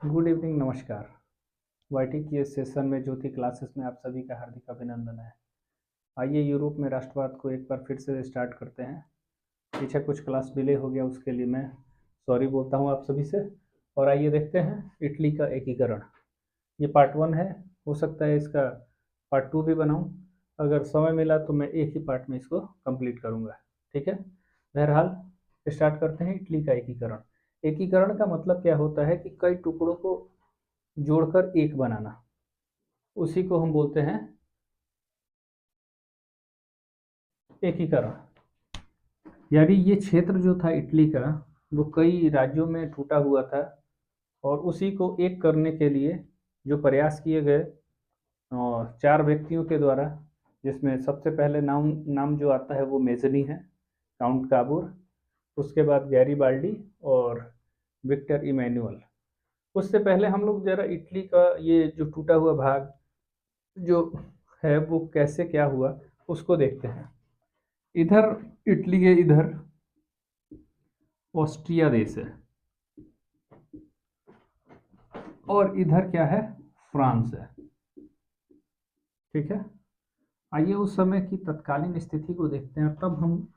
Good evening, नमस्कार। YT की इस सेशन में ज्योति क्लासेस में आप सभी का हार्दिक अभिनंदन है। आइए यूरोप में राष्ट्रवाद को एक बार फिर से स्टार्ट करते हैं। पीछे कुछ क्लास डिले हो गया, उसके लिए मैं सॉरी बोलता हूँ आप सभी से। और आइए देखते हैं इटली का एकीकरण। ये पार्ट 1 है, हो सकता है इसका पार्ट 2 भी बनाऊँ। अगर समय मिला तो मैं एक ही पार्ट में इसको कंप्लीट करूँगा, ठीक है। बहरहाल स्टार्ट करते हैं इटली का एकीकरण। एकीकरण का मतलब क्या होता है कि कई टुकड़ों को जोड़कर एक बनाना, उसी को हम बोलते हैं एकीकरण। यानी ये क्षेत्र जो था इटली का, वो कई राज्यों में टूटा हुआ था और उसी को एक करने के लिए जो प्रयास किए गए और 4 व्यक्तियों के द्वारा, जिसमें सबसे पहले नाम नाम जो आता है वो मेज़नी है, काउंट काबूर। उसके बाद गैरीबाल्डी और विक्टर इमैनुअल। उससे पहले हम लोग ज़रा इटली का ये जो टूटा हुआ भाग जो है वो कैसे क्या हुआ उसको देखते हैं। इधर इटली के इधर ऑस्ट्रिया देश है और इधर क्या है, फ्रांस है, ठीक है। आइए उस समय की तत्कालीन स्थिति को देखते हैं, तब हम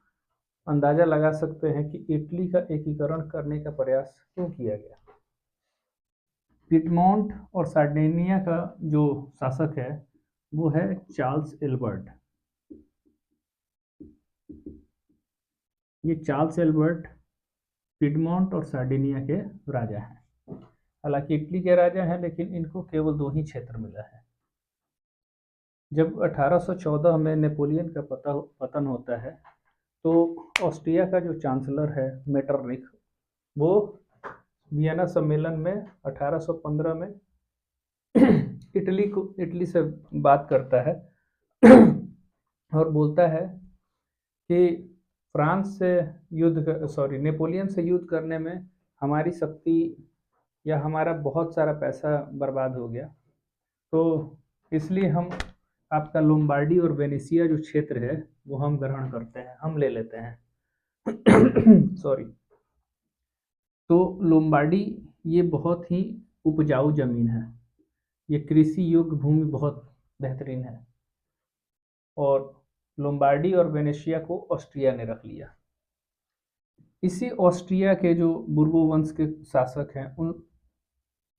अंदाजा लगा सकते हैं कि इटली का एकीकरण करने का प्रयास क्यों किया गया। पिडमोंट और सार्डिनिया का जो शासक है वो है चार्ल्स एल्बर्ट। ये चार्ल्स एल्बर्ट पिडमोंट और सार्डिनिया के राजा हैं। हालांकि इटली के राजा हैं, लेकिन इनको केवल 2 ही क्षेत्र मिला है। जब 1814 में नेपोलियन का पतन होता है तो ऑस्ट्रिया का जो चांसलर है मेटरनिख, वो वियना सम्मेलन में 1815 में इटली से बात करता है और बोलता है कि फ्रांस से नेपोलियन से युद्ध करने में हमारी शक्ति या हमारा बहुत सारा पैसा बर्बाद हो गया, तो इसलिए हम आपका लोम्बार्डी और वेनेशिया जो क्षेत्र है वो हम ग्रहण करते हैं, हम ले लेते हैं सॉरी। तो लोम्बार्डी ये बहुत ही उपजाऊ जमीन है, ये कृषि योग्य भूमि बहुत बेहतरीन है, और लोम्बार्डी और वेनेशिया को ऑस्ट्रिया ने रख लिया। इसी ऑस्ट्रिया के जो बुर्बो वंश के शासक हैं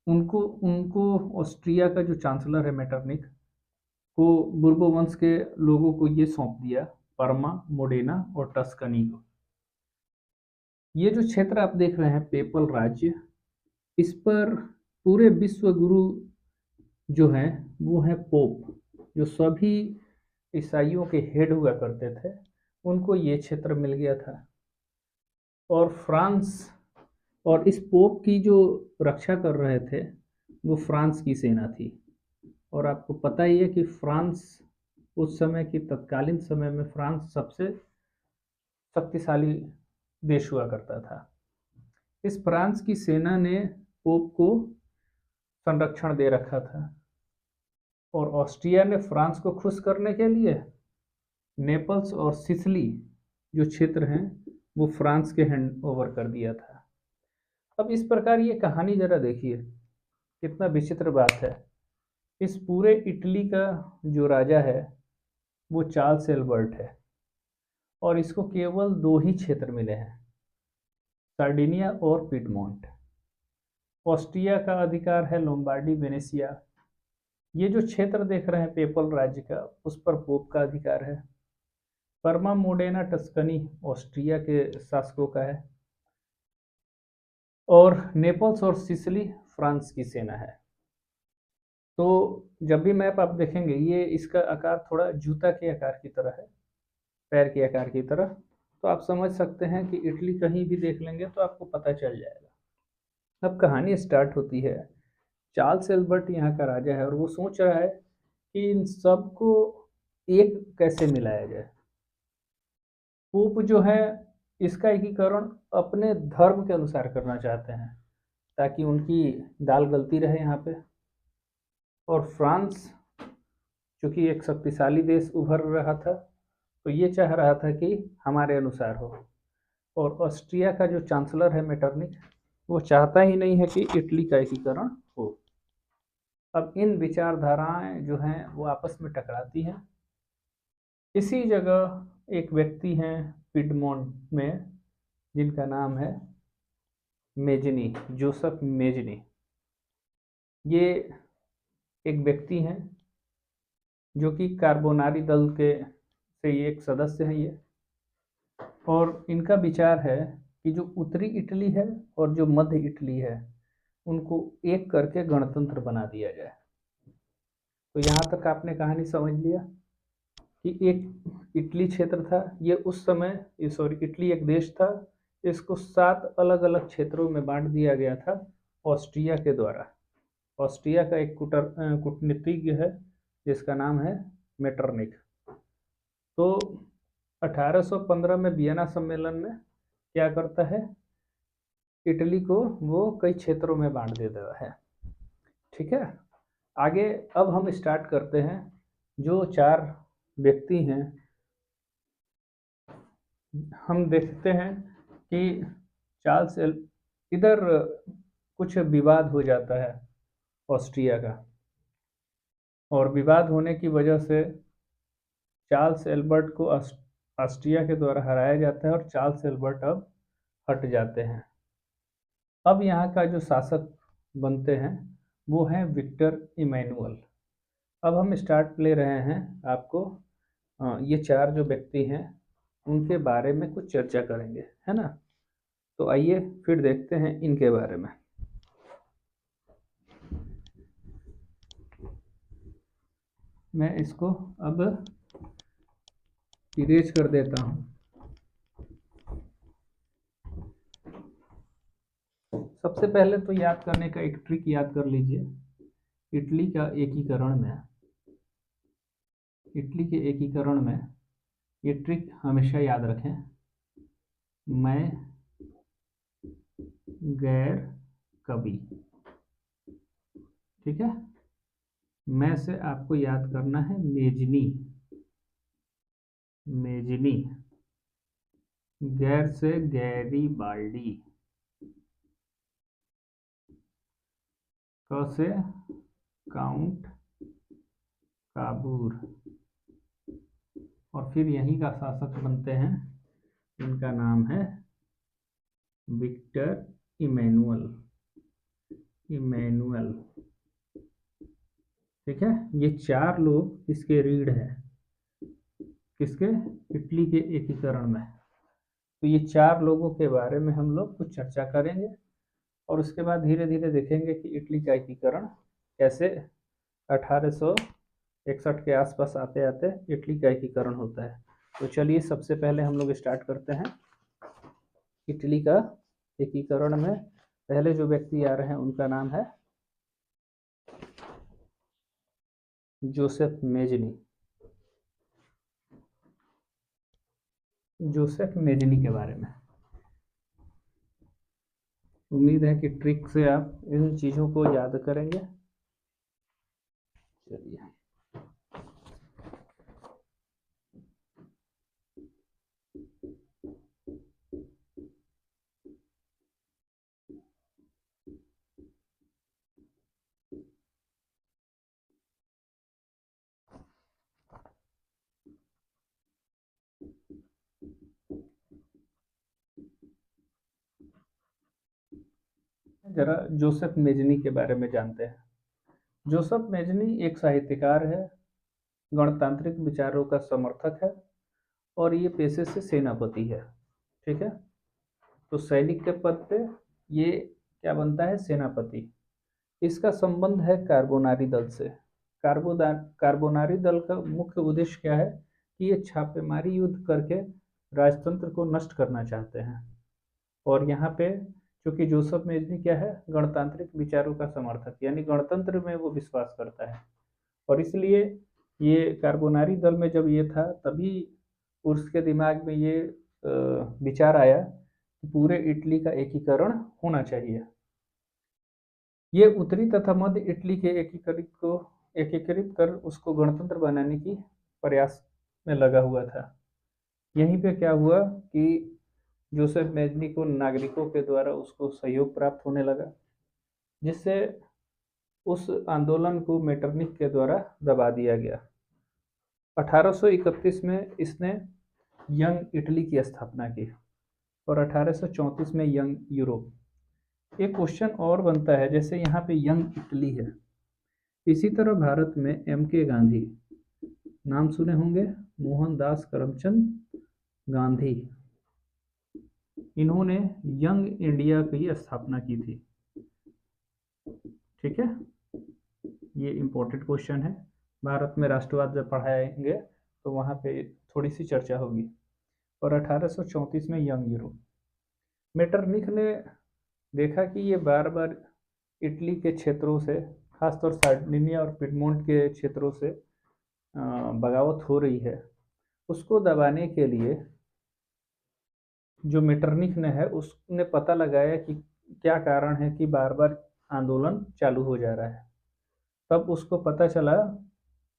उनको उनको ऑस्ट्रिया का जो चांसलर है मेटरनिख को बुर्बो वंश के लोगों को ये सौंप दिया, परमा, मोडेना और टस्कनी को। ये जो क्षेत्र आप देख रहे हैं पेपल राज्य, इस पर पूरे विश्व गुरु जो हैं वो हैं पोप, जो सभी ईसाइयों के हेड हुआ करते थे, उनको ये क्षेत्र मिल गया था। और फ्रांस और इस पोप की जो रक्षा कर रहे थे वो फ्रांस की सेना थी। और आपको पता ही है कि फ्रांस उस समय की तत्कालीन समय में फ्रांस सबसे शक्तिशाली देश हुआ करता था। इस फ्रांस की सेना ने पोप को संरक्षण दे रखा था और ऑस्ट्रिया ने फ्रांस को खुश करने के लिए नेपल्स और सिसिली जो क्षेत्र हैं वो फ्रांस के हैंड ओवर कर दिया था। अब इस प्रकार ये कहानी जरा देखिए, कितना विचित्र बात है। इस पूरे इटली का जो राजा है वो चार्ल्स एल्बर्ट है और इसको केवल 2 ही क्षेत्र मिले हैं, सार्डिनिया और पिडमोंट। ऑस्ट्रिया का अधिकार है लोम्बार्डी, वेनेशिया। ये जो क्षेत्र देख रहे हैं पेपल राज्य का, उस पर पोप का अधिकार है। परमा, मोडेना, टस्कनी ऑस्ट्रिया के शासकों का है और नेपल्स और सिसिली फ्रांस की सेना है। तो जब भी मैप आप देखेंगे, ये इसका आकार थोड़ा जूता के आकार की तरह है, पैर के आकार की तरह। तो आप समझ सकते हैं कि इटली कहीं भी देख लेंगे तो आपको पता चल जाएगा। अब कहानी स्टार्ट होती है। चार्ल्स एल्बर्ट यहाँ का राजा है और वो सोच रहा है कि इन सबको एक कैसे मिलाया जाए। पोप जो है इसका एकीकरण अपने धर्म के अनुसार करना चाहते हैं ताकि उनकी दाल गलती रहे यहाँ पे। और फ्रांस चूँकि एक शक्तिशाली देश उभर रहा था, तो ये चाह रहा था कि हमारे अनुसार हो। और ऑस्ट्रिया का जो चांसलर है मेटरनिख, वो चाहता ही नहीं है कि इटली का एकीकरण हो। अब इन विचारधाराएं जो हैं वो आपस में टकराती हैं। इसी जगह एक व्यक्ति हैं पिडमोंट में, जिनका नाम है मेजनी, जोसेफ मेजनी। ये एक व्यक्ति हैं जो कि कार्बोनारी दल के से ये एक सदस्य हैं ये, और इनका विचार है कि जो उत्तरी इटली है और जो मध्य इटली है उनको एक करके गणतंत्र बना दिया जाए। तो यहाँ तक आपने कहानी समझ लिया कि एक इटली क्षेत्र था, ये उस समय सॉरी इटली एक देश था, इसको 7 अलग अलग क्षेत्रों में बांट दिया गया था ऑस्ट्रिया के द्वारा। ऑस्ट्रिया का एक कूटनीतिज्ञ है जिसका नाम है मेटरनिख। तो 1815 में वियना सम्मेलन में क्या करता है, इटली को वो कई क्षेत्रों में बांट देता है। ठीक है, आगे अब हम स्टार्ट करते हैं। जो 4 व्यक्ति हैं, हम देखते हैं कि चार्ल्स इधर कुछ विवाद हो जाता है ऑस्ट्रिया का, और विवाद होने की वजह से चार्ल्स एल्बर्ट को ऑस्ट्रिया के द्वारा हराया जाता है और चार्ल्स एल्बर्ट अब हट जाते हैं। अब यहाँ का जो शासक बनते हैं वो हैं विक्टर इमैनुअल। अब हम स्टार्ट ले रहे हैं आपको ये 4 जो व्यक्ति हैं उनके बारे में कुछ चर्चा करेंगे, है ना। तो आइए फिर देखते हैं इनके बारे में। मैं इसको अब इरेज कर देता हूँ। सबसे पहले तो याद करने का एक ट्रिक याद कर लीजिए। इटली के एकीकरण में ये ट्रिक हमेशा याद रखें। मैं गैर कवि, ठीक है। मैं से आपको याद करना है मेजनी, गैर से गैरीबाल्डी, क से काउंट काबूर, और फिर यहीं का शासक बनते हैं, इनका नाम है विक्टर इमैनुअल। ठीक है, ये 4 लोग इसके रीढ़ हैं, किसके, इटली के एकीकरण में। तो ये 4 लोगों के बारे में हम लोग कुछ चर्चा करेंगे, और उसके बाद धीरे धीरे देखेंगे कि इटली का एकीकरण कैसे 1861 के आसपास आते आते इटली का एकीकरण होता है। तो चलिए सबसे पहले हम लोग स्टार्ट करते हैं। इटली का एकीकरण में पहले जो व्यक्ति आ रहे हैं उनका नाम है जोसेफ मेजनी के बारे में। उम्मीद है कि ट्रिक से आप इन चीज़ों को याद करेंगे। चलिए, जरा जोसेफ मेजनी के बारे में जानते हैं। जोसेफ मेजनी एक साहित्यकार है, गणतांत्रिक विचारों का समर्थक है, और ये पेशे से सेनापति है। ठीक है, तो सैनिक के पद पे ये क्या बनता है, सेनापति। इसका संबंध है कार्बोनारी दल से। कार्बोनारी दल का मुख्य उद्देश्य क्या है कि ये छापेमारी युद्ध करके राजतंत्र को नष्ट करना चाहते हैं। और यहाँ पे क्योंकि जोसेफ मेजनी क्या है, गणतांत्रिक विचारों का समर्थक, यानी गणतंत्र में वो विश्वास करता है, और इसलिए ये कार्बोनारी दल में जब ये था तभी उसके दिमाग में ये विचार आया कि पूरे इटली का एकीकरण होना चाहिए। ये उत्तरी तथा मध्य इटली के एकीकृत कर उसको गणतंत्र बनाने की प्रयास में लगा हुआ था। यहीं पे क्या हुआ कि जोसेफ मेजनी को नागरिकों के द्वारा उसको सहयोग प्राप्त होने लगा, जिससे उस आंदोलन को मेटरनिख के द्वारा दबा दिया गया। 1831 में इसने यंग इटली की स्थापना की और 1834 में यंग यूरोप। एक क्वेश्चन और बनता है, जैसे यहाँ पे यंग इटली है, इसी तरह भारत में M.K. गांधी, नाम सुने होंगे, मोहनदास करमचंद गांधी, इन्होंने यंग इंडिया की स्थापना की थी। ठीक है, ये इम्पोर्टेंट क्वेश्चन है। भारत में राष्ट्रवाद जब पढ़ाएंगे तो वहाँ पे थोड़ी सी चर्चा होगी। और 1834 में यंग यूरोप। मेटरनिख ने देखा कि ये बार बार इटली के क्षेत्रों से, खासतौर सार्डिनिया और पिडमोंट के क्षेत्रों से बगावत हो रही है, उसको दबाने के लिए जो मेटरनिख ने है उसने पता लगाया कि क्या कारण है कि बार बार आंदोलन चालू हो जा रहा है। तब उसको पता चला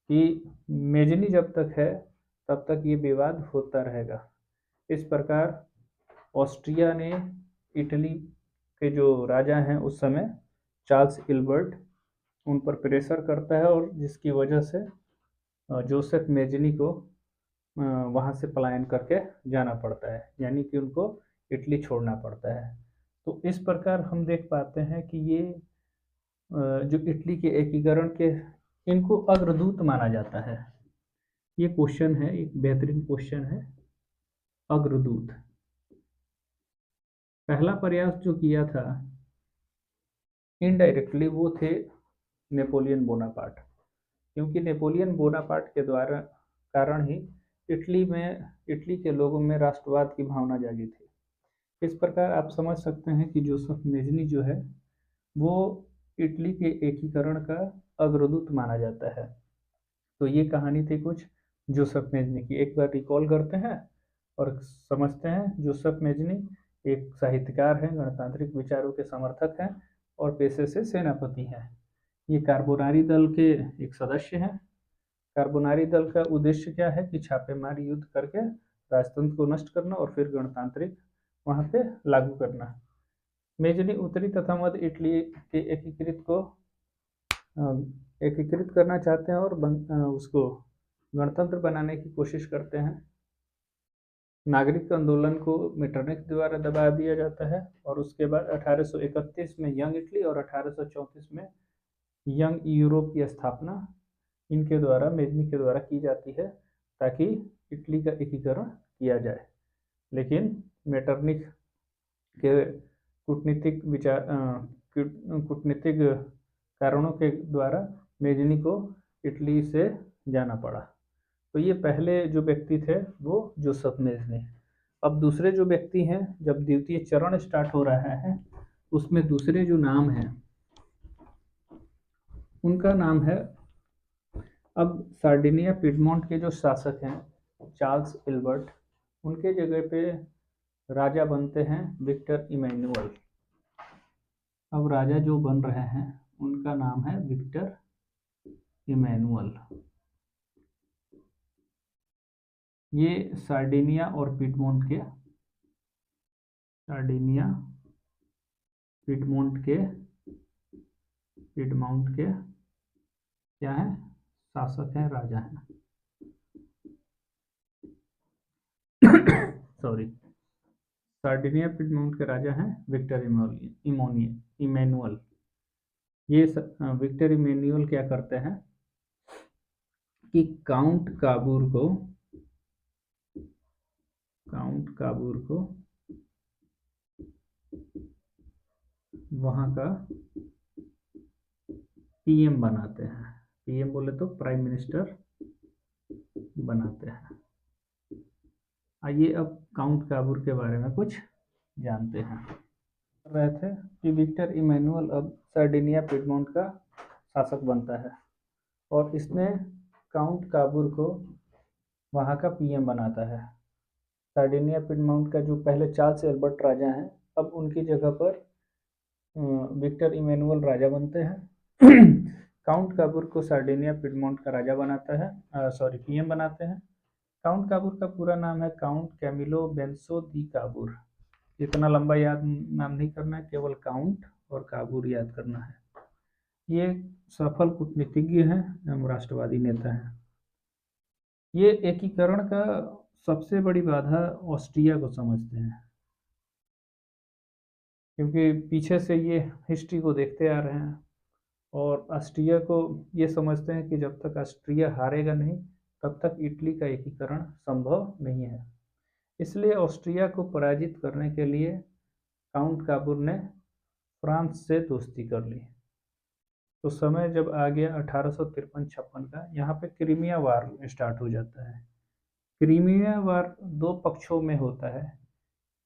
कि मेजनी जब तक है तब तक ये विवाद होता रहेगा। इस प्रकार ऑस्ट्रिया ने इटली के जो राजा हैं उस समय चार्ल्स इल्बर्ट, उन पर प्रेशर करता है और जिसकी वजह से जोसेफ मेजनी को वहाँ से पलायन करके जाना पड़ता है, यानी कि उनको इटली छोड़ना पड़ता है। तो इस प्रकार हम देख पाते हैं कि ये जो इटली के एकीकरण के, इनको अग्रदूत माना जाता है। ये क्वेश्चन है, एक बेहतरीन क्वेश्चन है, अग्रदूत। पहला प्रयास जो किया था इनडायरेक्टली वो थे नेपोलियन बोनापार्ट, क्योंकि नेपोलियन बोनापार्ट के द्वारा कारण ही इटली के लोगों में राष्ट्रवाद की भावना जागी थी। इस प्रकार आप समझ सकते हैं कि जोसेफ मेजनी जो है वो इटली के एकीकरण का अग्रदूत माना जाता है। तो ये कहानी थी कुछ जोसेफ मेजनी की। एक बार रिकॉल करते हैं और समझते हैं। जोसेफ मेजनी एक साहित्यकार हैं, गणतांत्रिक विचारों के समर्थक हैं और पेशे से सेनापति हैं। ये कार्बोनारी दल के एक सदस्य हैं। कार्बोनारी दल का उद्देश्य क्या है कि छापेमारी युद्ध करके राजतंत्र को नष्ट करना और फिर गणतांत्रिक वहाँ पे लागू करना। मेजनी उत्तरी तथा मध्य इटली के एकीकृत करना चाहते हैं और उसको गणतंत्र बनाने की कोशिश करते हैं। नागरिक आंदोलन को मेटरनिख द्वारा दबा दिया जाता है और उसके बाद 1831 में यंग इटली और 1834 में यंग यूरोप की स्थापना इनके द्वारा, मेजनी के द्वारा की जाती है ताकि इटली का एकीकरण किया जाए। लेकिन मेटरनिख के कूटनीतिक कारणों के द्वारा मेजनी को इटली से जाना पड़ा। तो ये पहले जो व्यक्ति थे वो जोसेफ मेजनी। अब दूसरे जो व्यक्ति हैं, जब द्वितीय चरण स्टार्ट हो रहा है उसमें दूसरे जो नाम हैं उनका नाम है, अब सार्डिनिया पिडमोंट के जो शासक हैं चार्ल्स इल्बर्ट, उनके जगह पे राजा बनते हैं विक्टर इमैनुअल। अब राजा जो बन रहे हैं उनका नाम है विक्टर इमैनुअल। ये सार्डिनिया और पिडमोंट के क्या है, शासक हैं, राजा हैं। सॉरी, सार्डिनिया पिडमोंट के राजा हैं विक्टर इमैनुअल। ये विक्टर इमैनुअल क्या करते हैं कि काउंट काबूर को वहाँ का पीएम बनाते हैं। पीएम बोले तो प्राइम मिनिस्टर बनाते हैं। आइए अब काउंट काबूर के बारे में कुछ जानते हैं। रहे थे कि विक्टर इमैनुअल अब सार्डिनिया पिडमोंट का शासक बनता है और इसने काउंट काबूर को वहाँ का पीएम बनाता है। सार्डिनिया पिडमोंट का जो पहले चार्ल्स एल्बर्ट राजा हैं, अब उनकी जगह पर विक्टर इमैनुअल राजा बनते हैं। काउंट काबूर को सार्डिनिया पिडमोंट का राजा बनाता है, पीएम बनाते हैं। काउंट काबूर का पूरा नाम है काउंट कैमिलो बेंसो दी काबूर। इतना लंबा याद नाम नहीं करना है, केवल काउंट और काबूर याद करना है। ये सफल कूटनीतिज्ञ हैं एवं राष्ट्रवादी नेता हैं। ये एकीकरण का सबसे बड़ी बाधा ऑस्ट्रिया को समझते हैं, क्योंकि पीछे से ये हिस्ट्री को देखते आ रहे हैं और ऑस्ट्रिया को ये समझते हैं कि जब तक ऑस्ट्रिया हारेगा नहीं तब तक इटली का एकीकरण संभव नहीं है। इसलिए ऑस्ट्रिया को पराजित करने के लिए काउंट काबूर ने फ्रांस से दोस्ती कर ली। तो समय जब आ गया 1853-56 का, यहाँ पे क्रीमिया वार स्टार्ट हो जाता है। क्रीमिया वार दो पक्षों में होता है,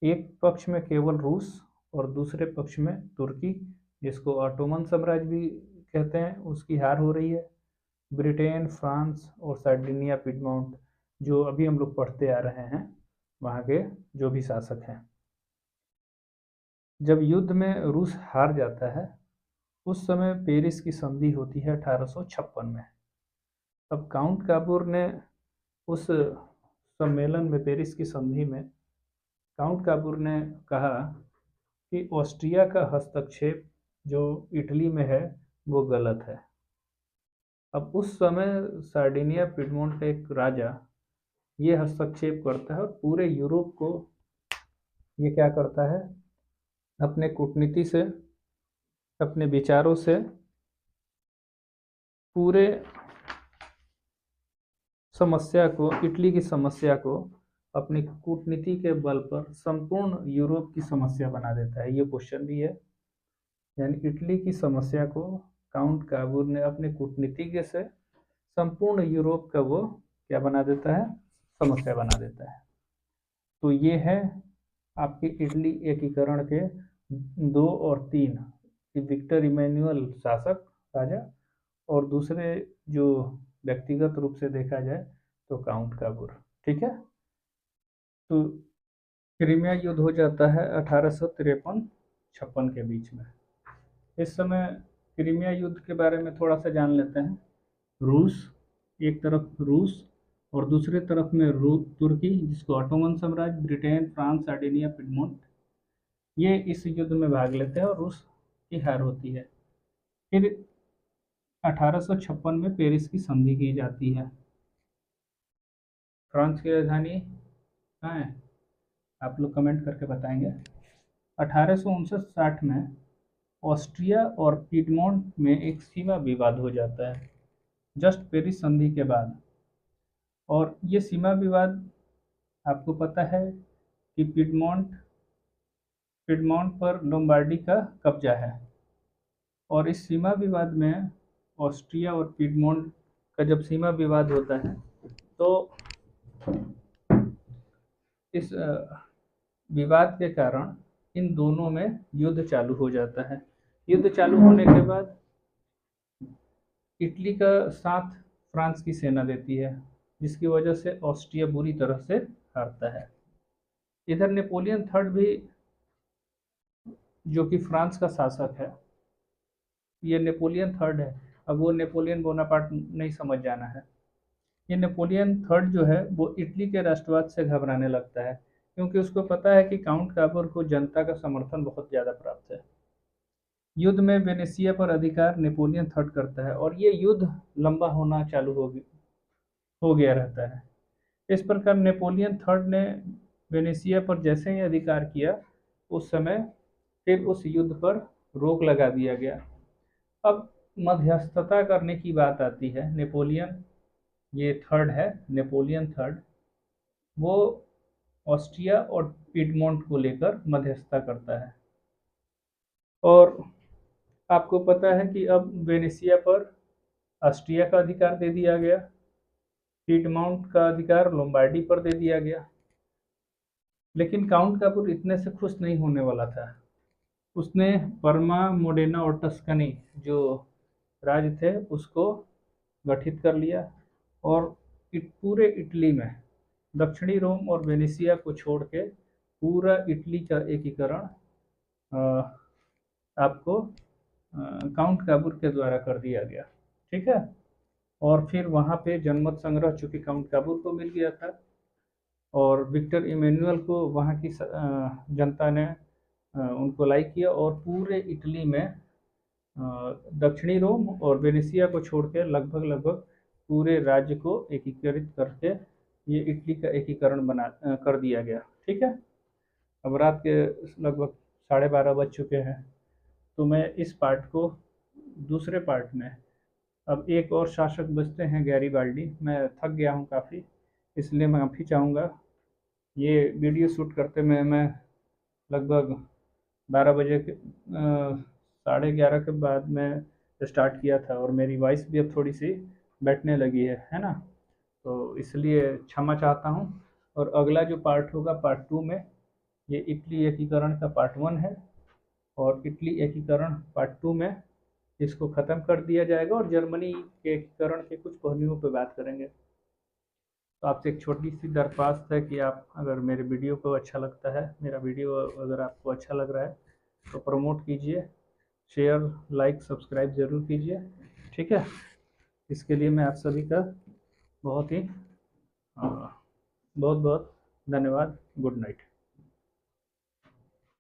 एक पक्ष में केवल रूस और दूसरे पक्ष में तुर्की, जिसको ऑटोमन साम्राज्य भी कहते हैं, उसकी हार हो रही है। ब्रिटेन, फ्रांस और सार्डिनिया पिडमोंट, जो अभी हम लोग पढ़ते आ रहे हैं, वहाँ के जो भी शासक हैं। जब युद्ध में रूस हार जाता है उस समय पेरिस की संधि होती है 1856 में। अब काउंट काबूर ने उस सम्मेलन में, पेरिस की संधि में, काउंट काबूर ने कहा कि ऑस्ट्रिया का हस्तक्षेप जो इटली में है वो गलत है। अब उस समय सार्डिनिया पिडमोंट एक राजा ये हस्तक्षेप करता है और पूरे यूरोप को ये क्या करता है, अपने कूटनीति से, अपने विचारों से पूरे समस्या को, इटली की समस्या को अपनी कूटनीति के बल पर संपूर्ण यूरोप की समस्या बना देता है। ये क्वेश्चन भी है, यानी इटली की समस्या को काउंट काबूर ने अपने कूटनीतिज्ञ से संपूर्ण यूरोप का वो क्या बना देता है, समस्या बना देता है। तो ये है आपके इटली एकीकरण के 2 और 3, विक्टर इमैनुअल शासक राजा, और दूसरे जो व्यक्तिगत रूप से देखा जाए तो काउंट काबूर। ठीक है, तो क्रीमिया युद्ध हो जाता है 1853-56 के बीच में। इस समय क्रीमिया युद्ध के बारे में थोड़ा सा जान लेते हैं। रूस, एक तरफ रूस और दूसरे तरफ में तुर्की, जिसको ऑटोमन साम्राज्य, ब्रिटेन, फ्रांस, सार्डिनिया, पिडमोंट, ये इस युद्ध में भाग लेते हैं और रूस की हार होती है। फिर 1856 में पेरिस की संधि की जाती है। फ्रांस की राजधानी कहाँ है, आप लोग कमेंट करके बताएंगे। 1859-60 में ऑस्ट्रिया और पिडमोंट में एक सीमा विवाद हो जाता है, जस्ट पेरिस संधि के बाद। और ये सीमा विवाद, आपको पता है कि पिडमोंट पर लोम्बार्डी का कब्जा है, और इस सीमा विवाद में ऑस्ट्रिया और पिडमोंट का जब सीमा विवाद होता है तो इस विवाद के कारण इन दोनों में युद्ध चालू हो जाता है। युद्ध चालू होने के बाद इटली का साथ फ्रांस की सेना देती है, जिसकी वजह से ऑस्ट्रिया बुरी तरह से हारता है। इधर नेपोलियन थर्ड भी, जो कि फ्रांस का शासक है, ये नेपोलियन थर्ड है। अब वो नेपोलियन बोनापार्ट नहीं समझ जाना है। ये नेपोलियन थर्ड जो है वो इटली के राष्ट्रवाद से घबराने लगता है, क्योंकि उसको पता है कि काउंट काबूर को जनता का समर्थन बहुत ज़्यादा प्राप्त है। युद्ध में वेनेसिया पर अधिकार नेपोलियन थर्ड करता है और ये युद्ध लंबा होना चालू हो गया रहता है। इस प्रकार नेपोलियन थर्ड ने वेनेसिया पर जैसे ही अधिकार किया, उस समय फिर उस युद्ध पर रोक लगा दिया गया। अब मध्यस्थता करने की बात आती है। नेपोलियन, ये थर्ड है, नेपोलियन थर्ड, वो ऑस्ट्रिया और पिडमोंट को लेकर मध्यस्थता करता है। और आपको पता है कि अब वेनेसिया पर ऑस्ट्रिया का अधिकार दे दिया गया, पिडमोंट का अधिकार लोम्बार्डी पर दे दिया गया। लेकिन काउंट काबूर इतने से खुश नहीं होने वाला था। उसने पर्मा, मोडेना और टस्कनी जो राज्य थे उसको गठित कर लिया और पूरे इटली में दक्षिणी रोम और वेनेसिया को छोड़ के पूरा इटली का एकीकरण आपको काउंट काबूर के द्वारा कर दिया गया। ठीक है, और फिर वहाँ पे जनमत संग्रह चूंकि काउंट काबूर को मिल गया था, और विक्टर इमैनुअल को वहाँ की जनता ने उनको लाइक किया और पूरे इटली में दक्षिणी रोम और वेनेसिया को छोड़ के लगभग लगभग पूरे राज्य को एकीकृत करके ये इटली का एकीकरण कर दिया गया। ठीक है, अब रात के लगभग 12:30 बज चुके हैं, तो मैं इस पार्ट को दूसरे पार्ट में, अब एक और शासक बचते हैं गैरीबाल्डी। मैं थक गया हूँ काफ़ी, इसलिए मैं माफ़ी चाहूँगा। ये वीडियो शूट करते में मैं लगभग 12 बजे के 11:30 के बाद में स्टार्ट किया था और मेरी वॉइस भी अब थोड़ी सी बैठने लगी है ना, तो इसलिए क्षमा चाहता हूँ। और अगला जो पार्ट होगा पार्ट 2 में, ये इटली एकीकरण का पार्ट 1 है और इटली एकीकरण पार्ट 2 में इसको ख़त्म कर दिया जाएगा और जर्मनी के एकीकरण के कुछ पहलुओं पर बात करेंगे। तो आपसे एक छोटी सी दरख्वास्त है कि आप अगर मेरे वीडियो को अच्छा लगता है, मेरा वीडियो अगर आपको अच्छा लग रहा है तो प्रमोट कीजिए, शेयर लाइक सब्सक्राइब ज़रूर कीजिए। ठीक है, इसके लिए मैं आप सभी का बहुत बहुत धन्यवाद। Good night.